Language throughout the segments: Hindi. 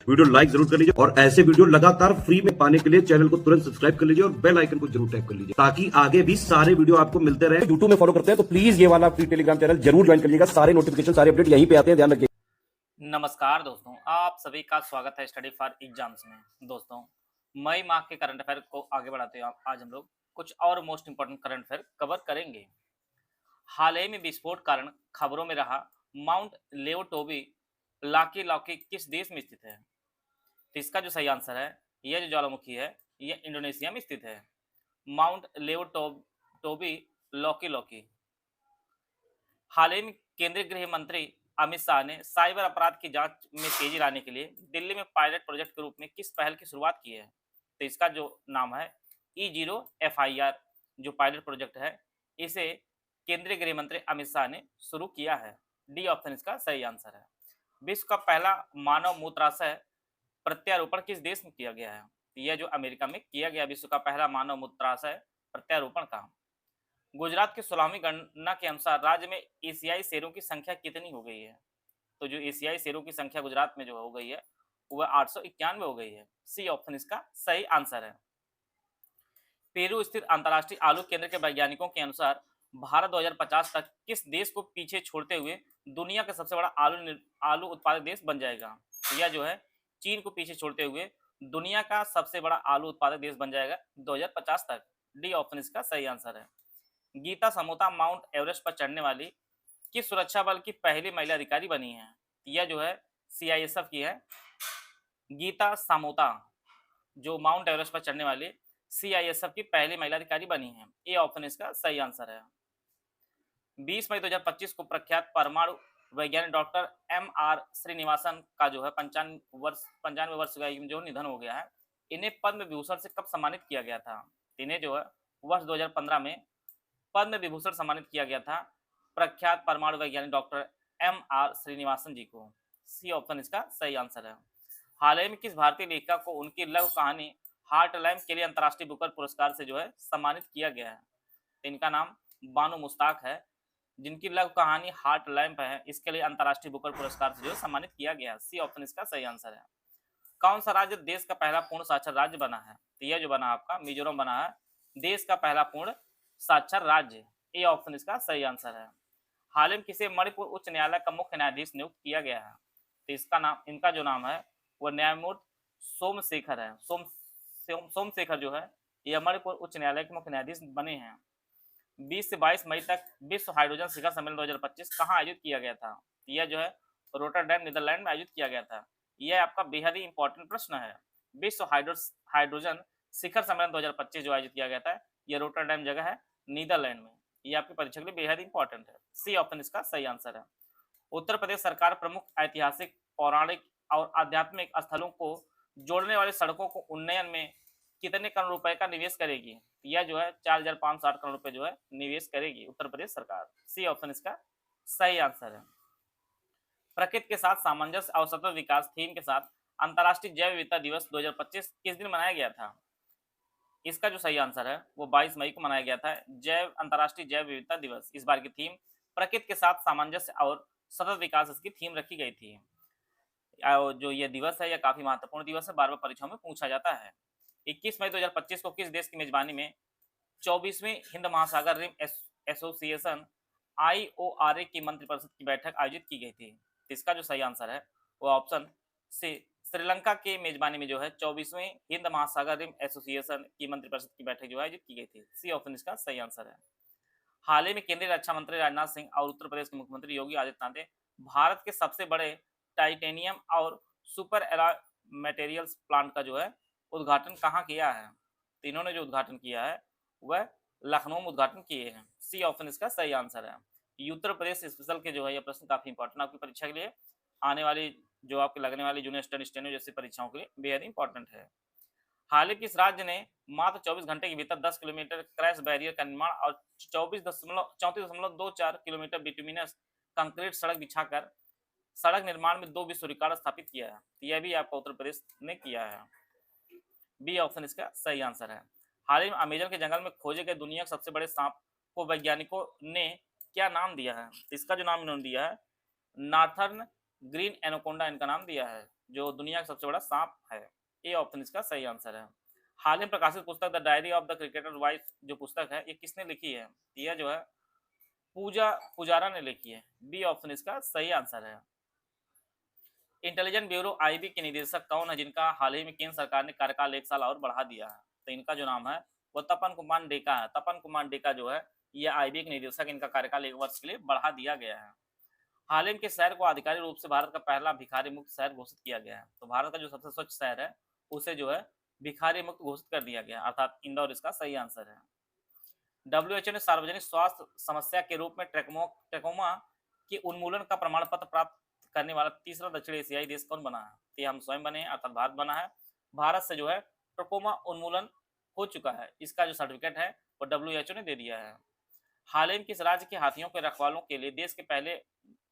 वीडियो लाइक जरूर कर लीजिए और ऐसे वीडियो लगातार फ्री में पाने के लिए चैनल को तुरंत सब्सक्राइब कर लीजिए और बेल आइकन को जरूर टैप कर लीजिए ताकि आगे भी सारे वीडियो आपको मिलते रहे। यूट्यूब में फॉलो करते हैं तो प्लीज ये वाला फ्री टेलीग्राम चैनल जरूर ज्वाइन कर लीजिएगा। सारे नोटिफिकेशन सारे अपडेट यहीं पे आते हैं, ध्यान रखिए। नमस्कार दोस्तों, आप सभी का स्वागत है स्टडी फॉर एग्जाम्स में। दोस्तों, मई माह के करंट अफेयर को आगे बढ़ाते हुए आज हम लोग कुछ और most important current affair cover करेंगे। हाल ही में विस्फोट कारण खबरों में रहा माउंट लेवटोबी लाकी लॉकी किस देश में स्थित है? तो इसका जो सही आंसर है, यह जो ज्वालामुखी है यह इंडोनेशिया में स्थित है। Mount Lewotobi Laki Laki. हाल ही में केंद्रीय गृह मंत्री अमित शाह ने साइबर अपराध की जांच में तेजी लाने के लिए दिल्ली में पायलट प्रोजेक्ट के रूप में किस पहल की शुरुआत की है? तो इसका जो नाम है E0FIR जो पायलट प्रोजेक्ट है, इसे केंद्रीय गृह मंत्री अमित शाह ने शुरू किया है। डी ऑप्शन इसका सही आंसर है। विश्व का पहला मानव मूत्राशय प्रत्यारोपण किस देश में किया गया है? यह जो अमेरिका में किया गया विश्व का पहला मानव मूत्राशय प्रत्यारोपण का। गुजरात की 16वीं गणना के अनुसार राज्य में एशियाई शेरों की संख्या कितनी हो गई है? तो जो एशियाई शेरों की संख्या गुजरात में जो हो गई है वह 891 हो गई है। सी ऑप्शन इसका सही आंसर है। पेरू स्थित अंतर्राष्ट्रीय आलू केंद्र के वैज्ञानिकों के अनुसार भारत 2050 तक किस देश को पीछे छोड़ते हुए दुनिया का सबसे बड़ा आलू उत्पादक देश बन जाएगा? तो यह जो है चीन को पीछे छोड़ते हुए दुनिया का सबसे बड़ा आलू उत्पादक देश बन जाएगा 2050 तक। डी ऑप्शन इसका सही आंसर है। गीता समोता माउंट एवरेस्ट पर चढ़ने वाली किस सुरक्षा बल की पहली महिला अधिकारी बनी है? यह जो है CISF की है। गीता सामोता जो माउंट एवरेस्ट पर चढ़ने वाली CISF की पहली महिला अधिकारी बनी है। ए ऑप्शन इसका सही आंसर है। 20 मई 2025 को प्रख्यात परमाणु वैज्ञानिक डॉक्टर MR श्रीनिवासन का जो है 95 वर्ष का जो निधन हो गया है। इन्हें पद्म विभूषण से कब सम्मानित किया गया था? इन्हें जो है वर्ष 2015 में पद्म विभूषण सम्मानित किया गया था प्रख्यात परमाणु वैज्ञानिक डॉक्टर MR श्रीनिवासन जी को। सी ऑप्शन इसका सही आंसर है। हाल ही में किस भारतीय लेखिका को उनकी लघु कहानी हार्ट लैम्प के लिए अंतर्राष्ट्रीय बुकर पुरस्कार से जो है सम्मानित किया गया है? इनका नाम बानो मुश्ताक है, जिनकी लघु कहानी हार्ट लैम्प है, इसके लिए अंतर्राष्ट्रीय बुकर पुरस्कार से जो है सम्मानित किया गया है। सी ऑप्शन इसका सही आंसर है। कौन सा राज्य देश का पहला पूर्ण साक्षर राज्य बना है? तो यह जो बना आपका मिजोरम बना है देश का पहला पूर्ण साक्षर राज्य। ए ऑप्शन इसका सही आंसर है। हाल ही में किसे मणिपुर उच्च न्यायालय का मुख्य न्यायाधीश नियुक्त किया गया है? तो इसका नाम इनका जो नाम है वह न्यायमूर्ति सोमशेखर है। सोमशेखर जो है यह मणिपुर उच्च न्यायालय के मुख्य न्यायाधीश बने हैं। 20 से 22 मई तक विश्व हाइड्रोजन शिखर सम्मेलन 2025 कहाँ आयोजित किया गया था? यह जो है रोटरडैम नीदरलैंड में आयोजित किया गया था। यह आपका बेहद ही इंपॉर्टेंट प्रश्न है। विश्व हाइड्रोजन शिखर सम्मेलन 2025 जो आयोजित किया गया था यह रोटरडैम जगह है नीदरलैंड में। यह आपकी परीक्षा के लिए बेहद इंपॉर्टेंट है। सी ऑप्शन इसका सही आंसर है। उत्तर प्रदेश सरकार प्रमुख ऐतिहासिक पौराणिक और आध्यात्मिक स्थलों को जोड़ने वाली सड़कों को उन्नयन में कितने करोड़ रुपए का निवेश करेगी? यह जो है 4560 करोड़ रुपए जो है निवेश करेगी उत्तर प्रदेश सरकार। सी ऑप्शन इसका सही आंसर है। प्रकृति के साथ सामंजस्य और सतत विकास थीम के साथ अंतर्राष्ट्रीय जैव विविधता दिवस 2025 किस दिन मनाया गया था? इसका जो सही आंसर है वो 22 मई को मनाया गया था अंतर्राष्ट्रीय जैव विविधता दिवस। इस बार की थीम प्रकृति के साथ सामंजस्य और सतत विकास इसकी थीम रखी गई थी। जो ये दिवस है यह काफी महत्वपूर्ण दिवस है, बार बार परीक्षाओं में पूछा जाता है। 21 मई 2025 को किस देश की मेजबानी में 24वीं हिंद महासागर रिम एसोसिएशन IORA की मंत्रिपरिषद की बैठक आयोजित की गई थी? इसका जो सही आंसर है वो ऑप्शन सी श्रीलंका के मेजबानी में जो है 24वीं हिंद महासागर रिम एसोसिएशन की मंत्रिपरिषद की बैठक जो आयोजित की गई थी। सी ऑप्शन इसका सही आंसर है। हाल ही में केंद्रीय रक्षा मंत्री राजनाथ सिंह और उत्तर प्रदेश के मुख्यमंत्री योगी आदित्यनाथ ने भारत के सबसे बड़े टाइटेनियम और सुपर एलॉय मटेरियल्स प्लांट का जो है उद्घाटन कहाँ किया है? तो इन्होंने जो उद्घाटन किया है वह लखनऊ में उद्घाटन किए हैं। सी ऑप्शन इसका सही आंसर है। उत्तर प्रदेश स्पेशल के जो है यह प्रश्न काफी इंपॉर्टेंट आपकी परीक्षा के लिए आने वाली जो आपके लगने वाली जूनियर स्टेनो जैसी परीक्षाओं के लिए बेहद इंपॉर्टेंट है। हाल ही किस राज्य ने मात्र 24 घंटे के भीतर 10 किलोमीटर क्रैश बैरियर का निर्माण और 34.24 किलोमीटर बिटुमिनस कंक्रीट सड़क बिछाकर सड़क निर्माण में 2 विश्व रिकॉर्ड स्थापित किया है? यह भी आपका उत्तर प्रदेश ने किया है। बी ऑप्शन इसका सही आंसर है। हाल ही में अमेजन के जंगल में खोजे गए दुनिया के सबसे बड़े सांप को वैज्ञानिकों ने क्या नाम दिया है? इसका जो नाम इन्होंने दिया है नॉर्थर्न ग्रीन एनाकोंडा इनका नाम दिया है। जो दुनिया का सबसे बड़ा सांप है। ए ऑप्शन इसका सही आंसर है। हाल ही में प्रकाशित पुस्तक the diary of the cricketer wife जो पुस्तक है ये किसने लिखी है? यह जो है पूजा पुजारा ने लिखी है। बी ऑप्शन इसका सही आंसर है। इंटेलिजेंट ब्यूरो आईबी के निदेशक कौन है जिनका हाल ही में केंद्र सरकार ने कार्यकाल 1 साल और बढ़ा दिया है? तो इनका जो नाम है वो तपन कुमार डेका है। तपन कुमार डेका जो है ये आईबी के निदेशक, इनका कार्यकाल 1 वर्ष के लिए बढ़ा दिया गया है। हाल ही के शहर को आधिकारिक रूप से भारत का पहला भिखारी मुक्त शहर घोषित किया गया है। तो भारत का जो सबसे स्वच्छ शहर है उसे जो है भिखारी मुक्त घोषित कर दिया गया, अर्थात इंदौर इसका सही आंसर है। डब्ल्यूएचओ ने सार्वजनिक स्वास्थ्य समस्या के रूप में ट्रैकोमा के उन्मूलन का प्रमाण पत्र प्राप्त करने वाला तीसरा दक्षिण एशियाई देश कौन बना है? तो ये हम स्वयं बने हैं, अर्थात भारत बना है। भारत से जो है ट्रैकोमा उन्मूलन हो चुका है, इसका जो सर्टिफिकेट है वो डब्ल्यूएचओ ने दे दिया है। हाल ही में किस राज्य के हाथियों के रखवालों के लिए देश के पहले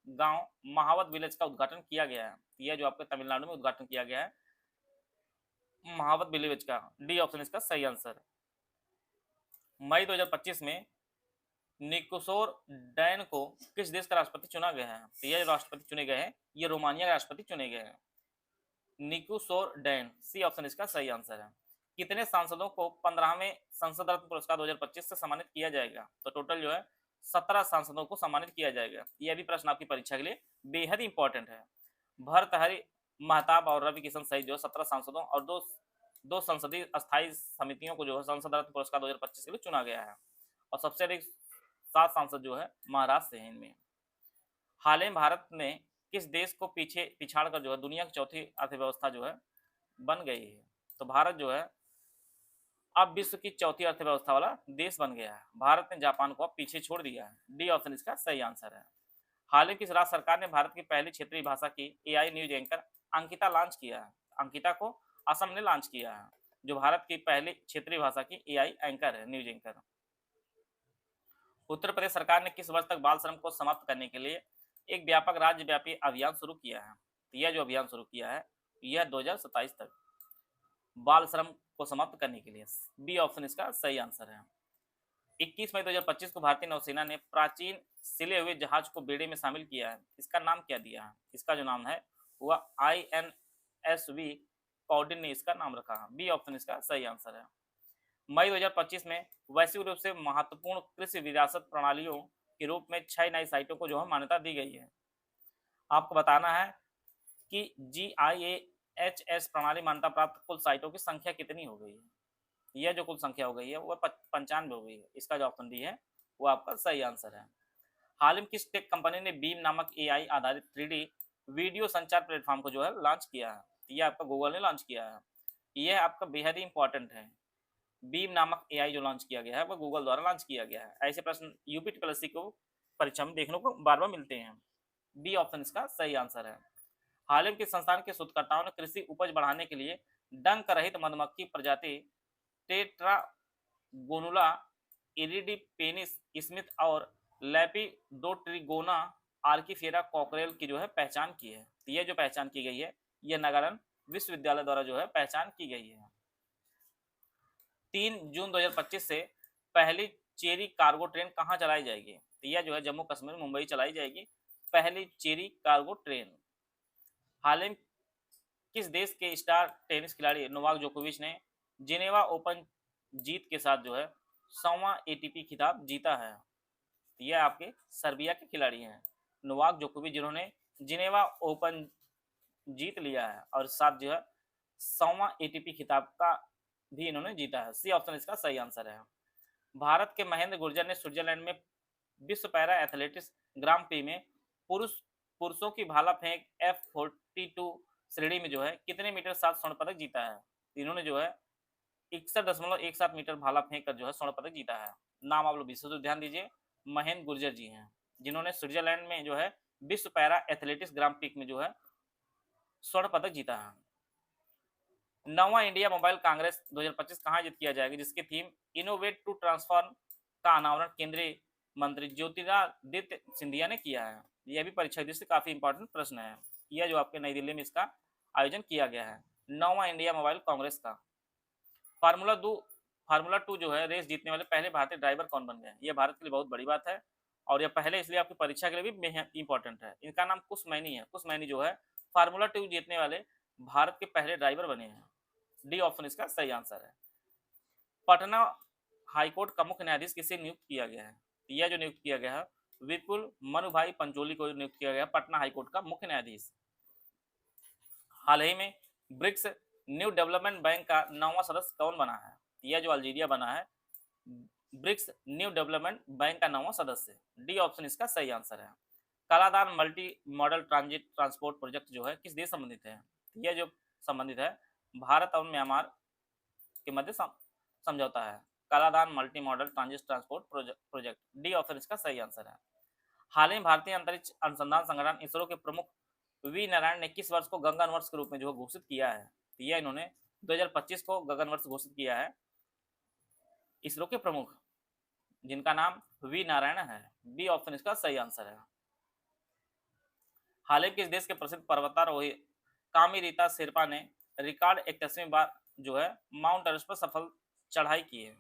गांव महावत विलेज का उद्घाटन किया गया है? यह जो आपके तमिलनाडु में उद्घाटन किया गया है महावत विलेज का। डी ऑप्शन इसका सही आंसर। मई 2025 में निकोसोर डैन को किस देश का राष्ट्रपति चुना गया है? तो ये जो राष्ट्रपति चुने गए हैं ये रोमानिया के राष्ट्रपति चुने गए हैं, निकोसोर डैन। सी ऑप्शन इसका सही आंसर है। कितने सांसदों को 15वें संसद रत्न पुरस्कार 2025 से सम्मानित किया जाएगा? तो टोटल जो है 17 सांसदों को सम्मानित किया जाएगा। यह भी प्रश्न आपकी परीक्षा के लिए बेहद इंपॉर्टेंट है। भर्तहरि महताब और रवि किशन सहित जो 17 सांसदों और दो संसदीय अस्थायी समितियों को जो है संसद रत्न पुरस्कार 2025 के लिए चुना गया है, और सबसे अधिक 7 सांसद जो है महाराष्ट्र से हैं इनमें। हाल ही में भारत ने किस देश को पिछाड़कर जो है दुनिया की चौथी अर्थव्यवस्था जो है बन गई है? तो भारत जो है अब विश्व की चौथी अर्थव्यवस्था वाला देश बन गया है। भारत ने जापान को अब पीछे छोड़ दिया है। डी ऑप्शन इसका सही आंसर है। हाल ही किस राज्य सरकार ने भारत की पहली क्षेत्रीय भाषा की AI news anchor Ankita launch किया है? अंकिता को असम ने लॉन्च किया है, जो भारत की पहली क्षेत्रीय भाषा की एआई एंकर है, न्यूज एंकर। उत्तर प्रदेश सरकार ने किस वर्ष तक बाल श्रम को समाप्त करने के लिए एक व्यापक राज्यव्यापी अभियान शुरू किया है? तो यह जो अभियान शुरू किया है यह 2027 तक बाल श्रम को समाप्त करने के लिए। बी ऑप्शन इसका सही आंसर है। 21 मई 2025 को भारतीय नौसेना ने प्राचीन सिले हुए जहाज को बेड़े में शामिल किया है, इसका नाम क्या दिया है? इसका जो नाम है वह INSV कॉर्डिन ने इसका नाम रखा है। बी ऑप्शन इसका सही आंसर है। मई 2025 में वैश्विक रूप से महत्वपूर्ण कृषि विरासत प्रणालियों के रूप में 6 नई साइटों को जो है मान्यता दी गई है। आपको बताना है कि GIAHS प्रणाली मान्यता प्राप्त कुल साइटों की संख्या कितनी हो गई है? यह जो कुल संख्या हो गई है वह 95 हो गई है। इसका जो ऑप्शन डी है वो आपका सही आंसर है। हाल ही में किस टेक कंपनी ने बीम नामक AI आधारित 3D वीडियो संचार प्लेटफॉर्म को जो है लॉन्च किया है? यह आपका गूगल ने लॉन्च किया है। यह आपका बेहद ही इंपॉर्टेंट है। बीम नामक AI जो लॉन्च किया गया है वह गूगल द्वारा लॉन्च किया गया है। ऐसे प्रश्न यूपी को परीक्षा में देखने को बार बार मिलते हैं। बी ऑप्शन इसका सही आंसर है। हाल ही में किस संस्थान के शोधकर्ताओं ने कृषि उपज बढ़ाने के लिए डंक रहित मधुमक्खी प्रजाति टेट्रागोनुला इरिडिपेनिस स्मिथ और लेपिडोट्रिगोना आर्किफेरा कॉकरेल की जो है पहचान की है? यह जो पहचान की गई है यह नागालैंड विश्वविद्यालय द्वारा जो है पहचान की गई है। 3 जून 2025 से पहली चेरी कार्गो ट्रेन कहाँ चलाई जाएगी? तो यह जो है जम्मू कश्मीर मुंबई चलाई जाएगी पहली चेरी कार्गो ट्रेन। हाल ही में किस देश के स्टार टेनिस खिलाड़ी नोवाक जोकोविच ने जिनेवा ओपन जीत के साथ जो है 100वां ATP खिताब जीता है? यह आपके सर्बिया के खिलाड़ी हैं नोवाक जोकोविच, जिन्होंने जिनेवा ओपन जीत लिया है और साथ जो है 100वां ATP खिताब का भी इन्होंने जीता है। सी ऑप्शन इसका सही आंसर है। भारत के महेंद्र गुर्जर ने स्विट्जरलैंड में विश्व पैरा एथलेटिक्स ग्रां प्री में पुरुषों की भाला फेंक F42 श्रेणी में जो है कितने मीटर साथ स्वर्ण पदक जीता है? इन्होंने जो है 61.17 मीटर भाला फेंक कर जो है स्वर्ण पदक जीता है। नाम आप लोग विशेष ध्यान दीजिए, महेंद्र गुर्जर जी हैं, जिन्होंने स्विट्जरलैंड में जो है विश्व पैरा एथलेटिक्स ग्रां प्री में जो है स्वर्ण पदक जीता है। 9वां इंडिया मोबाइल कांग्रेस 2025 कहाँ आयोजित किया जाएगा, जिसकी थीम इनोवेट टू ट्रांसफॉर्म का अनावरण केंद्रीय मंत्री ज्योतिरादित्य सिंधिया ने किया है? यह भी परीक्षा दृष्टि से काफी इंपॉर्टेंट प्रश्न है। यह जो आपके नई दिल्ली में इसका आयोजन किया गया है 9वां इंडिया मोबाइल कांग्रेस का। फार्मूला 2 जो है रेस जीतने वाले पहले भारतीय ड्राइवर कौन बन गए? यह भारत के लिए बहुत बड़ी बात है और यह पहले इसलिए आपकी परीक्षा के लिए भी इंपॉर्टेंट है। इनका नाम कुश मैनी है। कुश मैनी जो है फार्मूला 2 जीतने वाले भारत के पहले ड्राइवर बने हैं। डी ऑप्शन इसका सही आंसर है। पटना हाईकोर्ट का मुख्य न्यायाधीश किसे नियुक्त किया गया है? यह जो नियुक्त किया गया है विपुल मनुभाई पंचोली को नियुक्त किया गया पटना हाईकोर्ट का मुख्य न्यायाधीश। हाल ही में ब्रिक्स न्यू डेवलपमेंट बैंक का 9वां सदस्य कौन बना है? यह जो अल्जीरिया बना है ब्रिक्स न्यू डेवलपमेंट बैंक का 9वां सदस्य। डी ऑप्शन इसका सही आंसर है। Kaladan multi modal transit transport project जो है किस देश संबंधित है? यह जो संबंधित है भारत और म्यांमार के मध्य समझौता है। Kaladan multi modal transit transport project. D option इसका सही आंसर है। हाल ही में भारतीय अंतरिक्ष अनुसंधान संगठन इसरो के प्रमुख वी नारायण ने किस वर्ष को गगन वर्ष के रूप में जो है घोषित किया है? यह इन्होंने 2025 को गगन वर्ष घोषित किया है इसरो के प्रमुख, जिनका नाम वी नारायण है। बी ऑप्शन इसका सही आंसर है। हाल ही किस देश के प्रसिद्ध पर्वतारोही कामी रीता शेरपा ने रिकॉर्ड 31वीं बार जो है माउंट एवरेस्ट पर सफल चढ़ाई की है?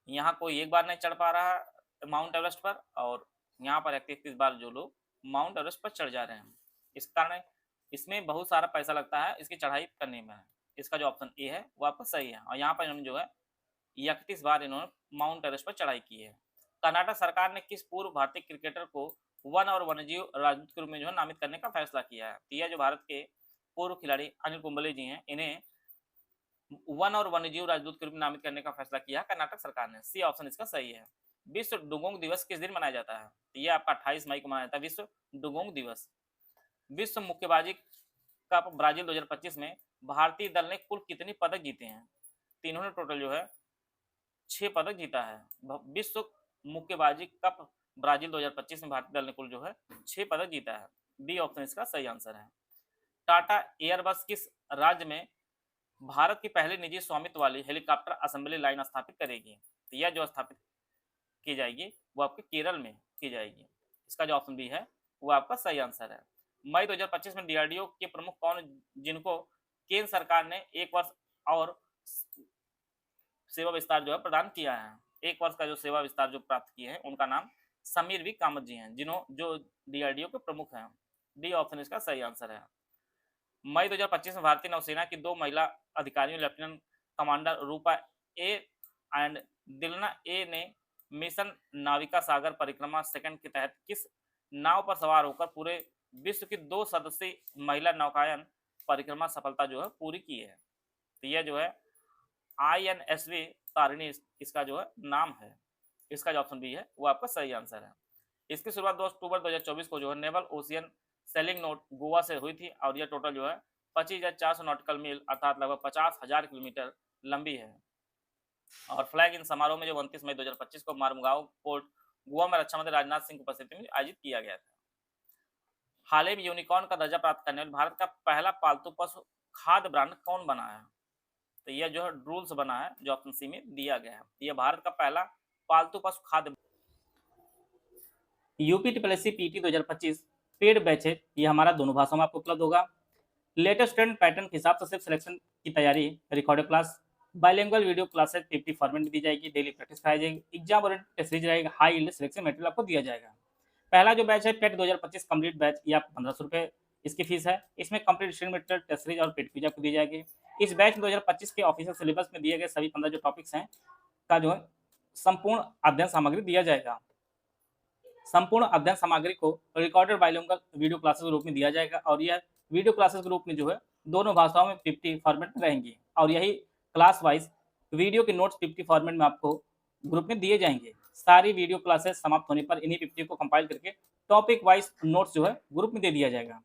यहाँ कोई एक बार नहीं चढ़ पा रहा है माउंट एवरेस्ट पर, और यहाँ पर 31 बार जो लोग माउंट एवरेस्ट पर चढ़ जा रहे हैं। इस कारण इसमें बहुत सारा पैसा लगता है इसकी चढ़ाई करने में। इसका जो ऑप्शन ए है वो आपका सही है। और यहाँ पर इन्होंने जो है 31 बार इन्होंने माउंट एवरेस्ट पर चढ़ाई की है। कर्नाटक सरकार ने किस पूर्व भारतीय क्रिकेटर को वन और वन्यजीव राजदूत के रूप में जो है नामित करने का फैसला किया है? यह जो भारत के पूर्व खिलाड़ी अनिल कुंबले जी हैं, इन्हें वन और वन्यजीव राजदूत के रूप में नामित करने का फैसला किया है कर्नाटक सरकार ने। सी ऑप्शन इसका सही है। विश्व डुगोंग दिवस किस दिन मनाया जाता है? यह आपका 28 मई को मनाया जाता है विश्व डुगोंग दिवस। विश्व मुक्केबाजी कप ब्राजील 2025 में भारतीय दल ने कुल कितने पदक जीते हैं? तो इन्होंने टोटल जो है 6 पदक जीता है। विश्व मुक्केबाजी कप ब्राजील 2025 में भारतीय दल ने कुल जो है 6 पदक जीता है। बी ऑप्शन इसका सही आंसर है। टाटा एयरबस किस राज्य में भारत की पहली निजी स्वामित्व वाली हेलीकॉप्टर असेंबली लाइन स्थापित करेगी? तो यह जो स्थापित की जाएगी वो आपके केरल में की जाएगी। इसका जो ऑप्शन बी है वो आपका सही आंसर है। मई 2025 में डीआरडीओ के प्रमुख कौन, जिनको केंद्र सरकार ने 1 वर्ष और सेवा विस्तार जो है प्रदान किया है? 1 वर्ष का जो सेवा विस्तार जो प्राप्त किए हैं उनका नाम समीर वी कामत जी हैं, जो डीआरडीओ के प्रमुख हैं। डी ऑप्शन इसका सही आंसर है। मई 2025 में भारतीय नौसेना की 2 महिला अधिकारियों lieutenant commander Rupa A and Dilna A ने मिशन नाविका सागर परिक्रमा सेकंड के तहत किस नाव पर सवार होकर पूरे विश्व की 2 सदस्यीय महिला नौकायन परिक्रमा सफलता जो है पूरी की है? तो यह जो है INSV तारिणी इसका जो है नाम है। इसका जो ऑप्शन बी है वो आपका सही आंसर है। इसकी शुरुआत 2 अक्टूबर 2024 को जो है naval ocean selling note Goa से हुई थी, और यह टोटल जो है 25,400 नॉटिकल मील अर्थात लगभग 50,000 किलोमीटर लंबी है। और फ्लैग इन समारोह में जो 29 मई 2025 को मारमुगाओ पोर्ट गोवा में रक्षा मंत्री राजनाथ सिंह की उपस्थिति में आयोजित किया गया था। हाल ही में यूनिकॉर्न का दर्जा प्राप्त करने वाले भारत का पहला पालतू पशु खाद्य ब्रांड कौन बना है? तो यह जो है ड्रूल्स बना है, जो ऑप्शन सी में दिया गया है। यह भारत का पहला पालतू पशु खाद्य। यूपीटीपीएससी पीटी 2025 पेड बैच है, ये हमारा दोनों भाषाओं में आपको उपलब्ध होगा। लेटेस्ट स्टूडेंट पैटर्न के हिसाब से सिर्फ सिलेक्शन की तैयारी, recorded class, bilingual video classes 50 format में दी जाएगी, डेली प्रैक्टिस कराई जाएगी, एग्जाम ओरिएंटेड टेस्ट सीरीज रहेगा, हाई यील्ड सिलेक्शन मटेरियल आपको दिया जाएगा। पहला जो बैच है पेट 2025 कंप्लीट बैच, ये आपको 1500 रुपये इसकी फीस है। इसमें complete study material, test series और पेड क्विज आपको दी जाएगी। इस बैच में 2025 के ऑफिशियल सिलेबस में दिए गए सभी 15 जो टॉपिक्स हैं का जो है संपूर्ण अध्ययन सामग्री दिया जाएगा। संपूर्ण अध्ययन सामग्री को रिकॉर्डेड बाइलिंगुअल वीडियो क्लासेस के रूप में दिया जाएगा, और यह वीडियो क्लासेस के रूप में जो है दोनों भाषाओं में 50 फॉर्मेट में रहेंगी, और यही क्लास वाइज वीडियो के नोट्स 50 फॉर्मेट में आपको ग्रुप में दिए जाएंगे। सारी वीडियो क्लासेस समाप्त होने पर इन्हीं 50 को कंपाइल करके टॉपिक वाइज नोट्स जो है ग्रुप में दे दिया जाएगा।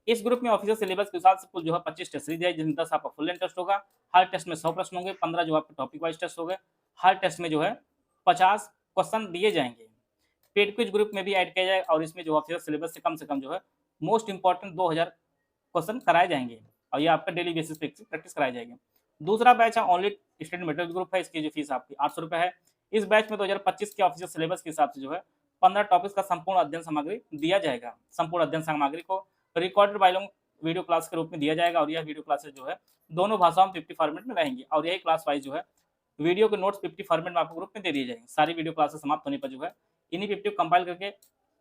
इस ग्रुप में ऑफिशियल सिलेबस के हिसाब से कुल जो है 25 टेस्ट सीरीज है, जिसमें 10 आपका फुल लेंथ टेस्ट होगा। हर टेस्ट में 100 प्रश्न होंगे, 15 जो आपके टॉपिक वाइज टेस्ट होंगे। हर टेस्ट में जो है 50 क्वेश्चन दिए जाएंगे। पेड क्विज ग्रुप में भी ऐड किया जाएगा, और इसमें जो ऑफिशियल सिलेबस से कम जो है मोस्ट इंपॉर्टेंट 2000 क्वेश्चन कराए जाएंगे, और ये आपका डेली बेसिस पे प्रैक्टिस कराई जाएगी। दूसरा बैच है ओनली स्टूडेंट मटेरियल ग्रुप है, इसकी जो फीस आपकी 800 रुपये है। इस बैच में 2025 के ऑफिशियल सिलेबस के हिसाब से जो है 15 टॉपिक्स का संपूर्ण अध्ययन सामग्री दिया जाएगा। संपूर्ण अध्ययन सामग्री को रिकॉर्डेड बाइलिंगुअल वीडियो क्लास के रूप में दिया जाएगा, और यह वीडियो क्लासेस जो है दोनों भाषाओं में 50 फॉर्मेट में रहेंगी, और यही क्लास वाइज जो है वीडियो के नोट्स 50 फॉर्मेट में आपको ग्रुप में दे दिए जाएंगे। सारी वीडियो क्लासेस समाप्त होने पर जो है इन्हीं 50 कंपाइल करके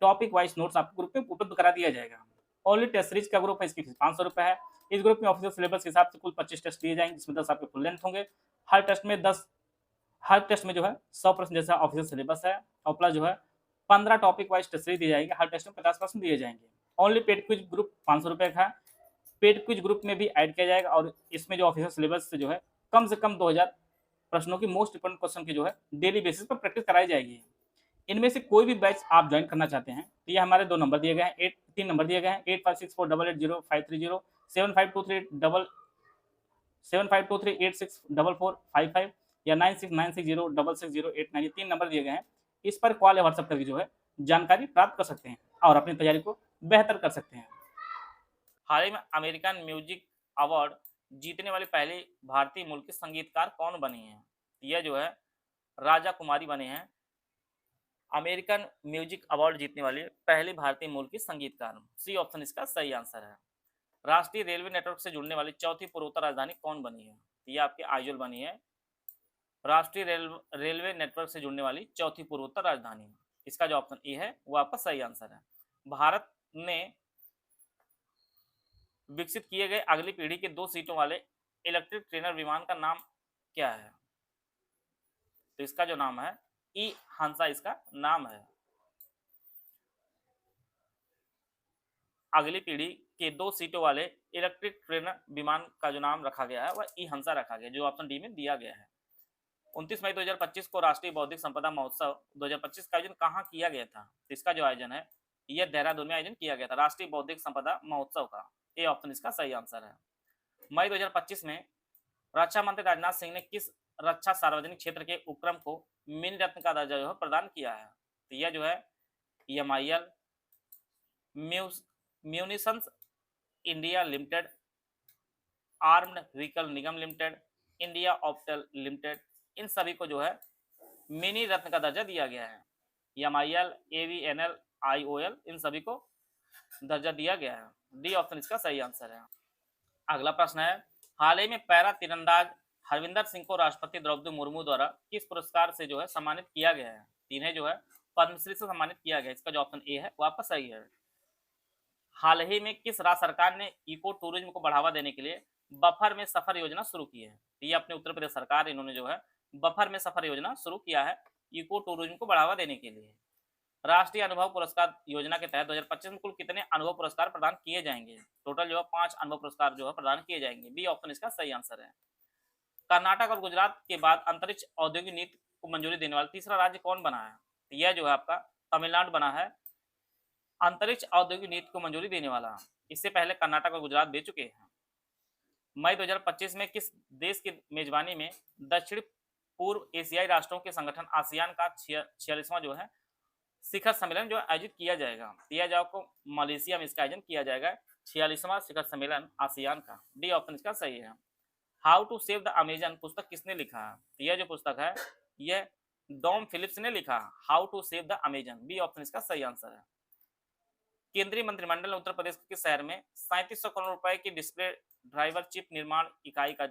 टॉपिक वाइज नोट्स आपको ग्रुप में उपलब्ध करा दिया जाएगा। ओनली टेस्ट सीरीज का ग्रुप है, इसकी फीस 500 रुपए है। इस ग्रुप में ऑफिशियल सिलेबस के हिसाब से कुल 25 टेस्ट दिए जाएंगे, जिसमें 10 आपके फुल लेंथ होंगे। हर टेस्ट में जो है 100% जैसा ऑफिशियल सिलेबस है, और प्लस जो है 15 टॉपिक वाइज टेस्ट सीरीज दी जाएगी, हर टेस्ट में 50% दिए जाएंगे। ओनली पेड क्विज ग्रुप 500 रुपए का है। पेड क्विज ग्रुप में भी ऐड किया जाएगा, और इसमें जो ऑफिशियल सिलेबस से जो है कम से कम 2000 प्रश्नों की मोस्ट इंपोर्टेंट क्वेश्चन की जो है डेली बेसिस पर प्रैक्टिस कराई जाएगी। इनमें से कोई भी बैच आप ज्वाइन करना चाहते हैं तो ये हमारे 2 नंबर दिए गए हैं, 3 नंबर दिए गए हैं, 8564880530, 7523864455 या 9696066089, ये 3 नंबर दिए गए हैं। इस पर कॉल या व्हाट्सएप करके जो है जानकारी प्राप्त कर सकते हैं और अपनी तैयारी को बेहतर कर सकते हैं। हाल ही में अमेरिकन म्यूजिक अवार्ड जीतने वाली पहली भारतीय मूल की संगीतकार कौन बनी है? यह जो है राजा कुमारी बने हैं अमेरिकन म्यूजिक अवार्ड जीतने वाली पहली भारतीय मूल की संगीतकार। सी ऑप्शन इसका सही आंसर है। राष्ट्रीय रेलवे नेटवर्क से जुड़ने वाली चौथी पूर्वोत्तर राजधानी कौन बनी है? यह आपकी आइजोल बनी है। राष्ट्रीय रेलवे नेटवर्क से जुड़ने वाली चौथी पूर्वोत्तर राजधानी, इसका जो ऑप्शन ए है वो आपका सही आंसर है। भारत ने विकसित किए गए अगली पीढ़ी के 2 सीटों वाले इलेक्ट्रिक ट्रेनर विमान का नाम क्या है? तो इसका जो नाम है ई हंसा, इसका नाम है। अगली पीढ़ी के 2 सीटों वाले इलेक्ट्रिक ट्रेनर विमान का जो नाम रखा गया है वह ई हंसा रखा गया, जो ऑप्शन डी में दिया गया है। 29 मई 2025 को राष्ट्रीय बौद्धिक संपदा महोत्सव 2025 का आयोजन कहाँ किया गया था? तो इसका जो आयोजन है यह देहरादून में आयोजन किया गया था, राष्ट्रीय बौद्धिक संपदा महोत्सव का। ए ऑप्शन इसका सही आंसर है। मई 2025 में रक्षा मंत्री राजनाथ सिंह ने किस रक्षा सार्वजनिक क्षेत्र के उपक्रम को मिनी रत्न का दर्जा जो है प्रदान किया है? तो यह जो है EMIL, munitions India limited, armoured vehicle Nigam limited, India Optel limited, इन सभी को जो है मिनी रत्न का दर्जा दिया गया है। EMIL, AVNL, IOL, इन सभी को दर्जा दिया गया है। डी ऑप्शन इसका सही आंसर है। अगला प्रश्न है, हाल ही में पैरा तीरंदाज हरविंदर सिंह को राष्ट्रपति द्रौपदी मुर्मू द्वारा किस पुरस्कार से जो है सम्मानित किया गया है? इन्हें जो है पद्मश्री से सम्मानित किया गया, इसका जो ऑप्शन ए है वो आपका सही है। हाल ही में किस राज्य सरकार ने इको टूरिज्म को बढ़ावा देने के लिए बफर में सफर योजना शुरू की है? ये अपने उत्तर प्रदेश सरकार, इन्होंने जो है बफर में सफर योजना शुरू किया है इको टूरिज्म को बढ़ावा देने के लिए। राष्ट्रीय अनुभव पुरस्कार योजना के तहत 2025 में कुल कितने अनुभव पुरस्कार प्रदान किए जाएंगे? टोटल जो है 5 अनुभव पुरस्कार जो है प्रदान किए जाएंगे। बी ऑप्शन इसका सही आंसर है। कर्नाटक और गुजरात के बाद अंतरिक्ष औद्योगिक नीति को मंजूरी देने वाला तीसरा राज्य कौन बना है? यह जो है आपका तमिलनाडु बना है अंतरिक्ष औद्योगिक नीति को मंजूरी देने वाला। इससे पहले कर्नाटक और गुजरात दे चुके हैं। मई 2025 में किस देश की मेजबानी में दक्षिण पूर्व एशियाई राष्ट्रों के संगठन आसियान का 46वां जो है शिखर सम्मेलन जो आयोजित किया जाएगा? यह जो आपको मलेशिया में इसका आयोजन किया जाएगा 46वां शिखर सम्मेलन आसियान का। डी ऑप्शन इसका सही है। How to save the Amazon पुस्तक किसने लिखा है? यह जो पुस्तक है यह डॉम फिलिप्स ने लिखा, how to save the Amazon. B option इसका सही आंसर है। केंद्रीय मंत्रिमंडल ने उत्तर प्रदेश के शहर में 3700 करोड़ रुपए की डिस्प्ले ड्राइवर चिप निर्माण इकाई का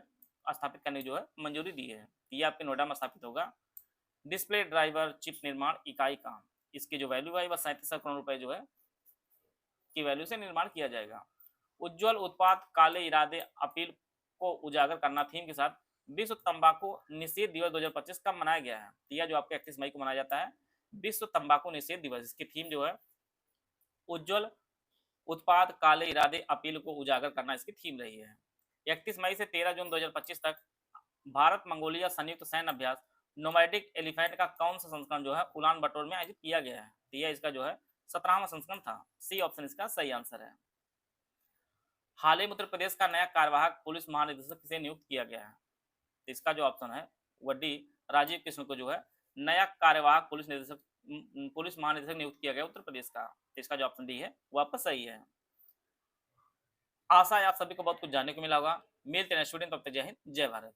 स्थापित करने जो है मंजूरी दी है। यह आपके नोएडा में स्थापित होगा डिस्प्ले ड्राइवर चिप निर्माण इकाई का। इसकी जो वैल्यू है वह 3700 करोड़ रुपए जो है की वैल्यू से निर्माण किया जाएगा। उज्जवल उत्पाद काले इरादे अपील को उजागर करना थीम के साथ विश्व तंबाकू निषेध दिवस 2025 कब मनाया गया है? यह जो आपके 31 मई को मनाया जाता है विश्व तंबाकू निषेध दिवस। इसकी थीम जो है उज्जवल उत्पाद काले इरादे अपील को उजागर करना इसकी थीम रही है। 31 मई से 13 जून 2025 तक भारत मंगोलिया संयुक्त सैन्य अभ्यास नोमैडिक एलिफेंट का कौन सा संस्करण जो है उलान बटोर में आयोजित किया गया है? यह इसका जो है 17वां संस्करण था। सी ऑप्शन इसका सही आंसर है। हाल ही में उत्तर प्रदेश का नया कार्यवाहक पुलिस महानिदेशक किसे नियुक्त किया गया है? इसका जो ऑप्शन है वह डी राजीव कृष्ण को जो है नया कार्यवाहक पुलिस महानिदेशक नियुक्त किया गया उत्तर प्रदेश का। इसका जो ऑप्शन डी है वो आपका सही है। आशा है आप सभी को बहुत कुछ जानने को मिला होगा। मिलते हैं स्टूडेंट, तब तक जय हिंद जय भारत।